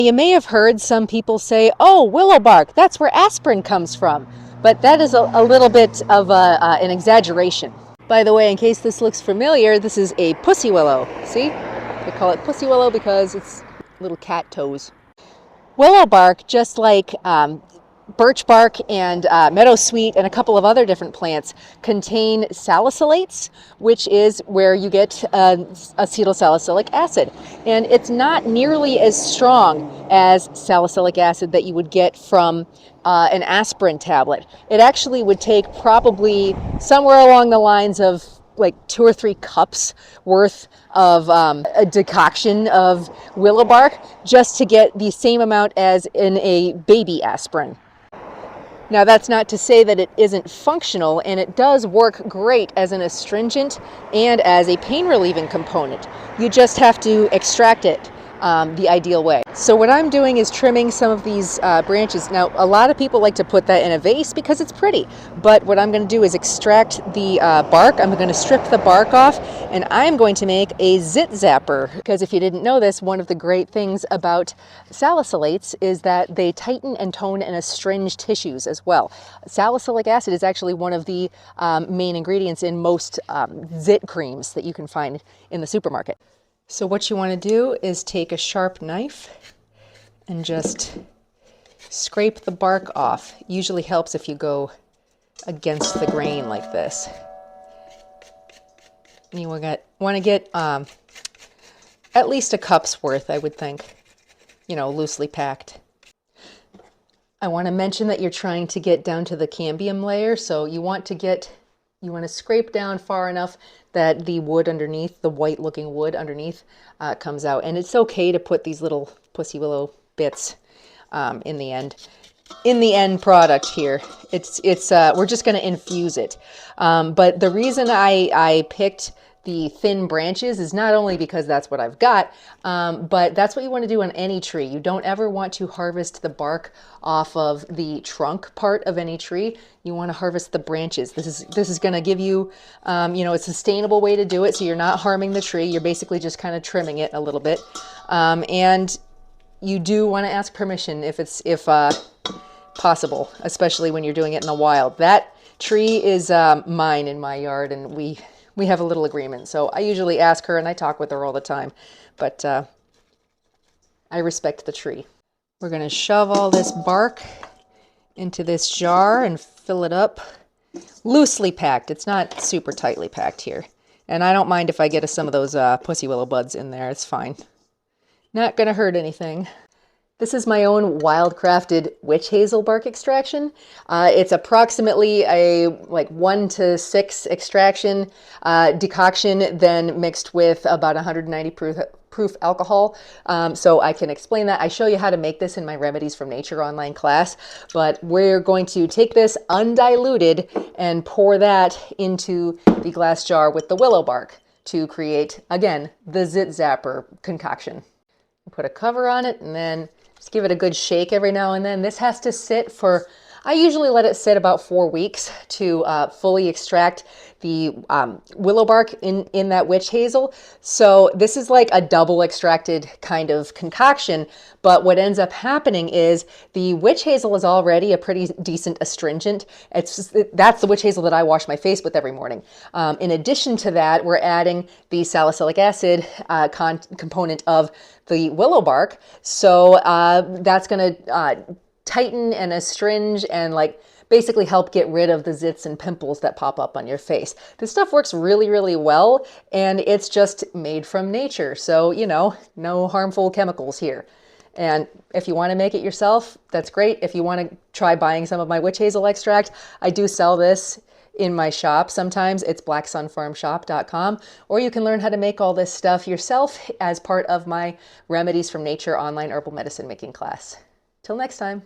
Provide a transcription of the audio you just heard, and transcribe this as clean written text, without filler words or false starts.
You may have heard some people say, oh, willow bark, that's where aspirin comes from. But that is a little bit of an exaggeration. By the way, in case this looks familiar, this is a pussy willow. See? They call it pussy willow because it's little cat toes. Willow bark, just like birch bark and meadowsweet and a couple of other different plants, contain salicylates, which is where you get acetylsalicylic acid. And it's not nearly as strong as salicylic acid that you would get from an aspirin tablet. It actually would take probably somewhere along the lines of like 2 or 3 cups worth of a decoction of willow bark just to get the same amount as in a baby aspirin. Now, that's not to say that it isn't functional, and it does work great as an astringent and as a pain relieving component. You just have to extract it the ideal way. So what I'm doing is trimming some of these branches. Now, a lot of people like to put that in a vase because it's pretty, but what I'm going to do is extract the bark. I'm going to strip the bark off, and I'm going to make a zit zapper, because if you didn't know this, one of the great things about salicylates is that they tighten and tone and astringe tissues as well. Salicylic acid is actually one of the main ingredients in most zit creams that you can find in the supermarket. So what you want to do is take a sharp knife and just scrape the bark off. Usually helps if you go against the grain like this. You want to get at least a cup's worth, I would think, loosely packed. I want to mention that you're trying to get down to the cambium layer, so you want to scrape down far enough that the wood underneath, the white looking wood underneath, comes out. And it's okay to put these little pussy willow bits in the end product here. We're just going to infuse it. But the reason I picked the thin branches is not only because that's what I've got, but that's what you want to do on any tree. You don't ever want to harvest the bark off of the trunk part of any tree. You want to harvest the branches. This is going to give you, a sustainable way to do it, so you're not harming the tree. You're basically just kind of trimming it a little bit, and you do want to ask permission if possible, especially when you're doing it in the wild. That tree is mine in my yard, and we have a little agreement. So I usually ask her, and I talk with her all the time, but I respect the tree. We're going to shove all this bark into this jar and fill it up. Loosely packed. It's not super tightly packed here. And I don't mind if I get some of those pussy willow buds in there. It's fine. Not going to hurt anything. This is my own wild-crafted witch hazel bark extraction. It's approximately a 1 to 6 extraction decoction, then mixed with about 190 proof alcohol. So I can explain that. I show you how to make this in my Remedies from Nature online class, but we're going to take this undiluted and pour that into the glass jar with the willow bark to create, again, the zit zapper concoction. Put a cover on it and then just give it a good shake every now and then. This has to sit for, I usually let it sit about 4 weeks to fully extract the willow bark in that witch hazel. So this is like a double extracted kind of concoction, but what ends up happening is the witch hazel is already a pretty decent astringent. That's the witch hazel that I wash my face with every morning. In addition to that, we're adding the salicylic acid component of the willow bark. So that's going to tighten and astringe and basically help get rid of the zits and pimples that pop up on your face. This stuff works really, really well, and it's just made from nature. So, no harmful chemicals here. And if you want to make it yourself, that's great. If you want to try buying some of my witch hazel extract, I do sell this in my shop. Sometimes it's blacksunfarmshop.com, or you can learn how to make all this stuff yourself as part of my Remedies from Nature online herbal medicine making class. Till next time.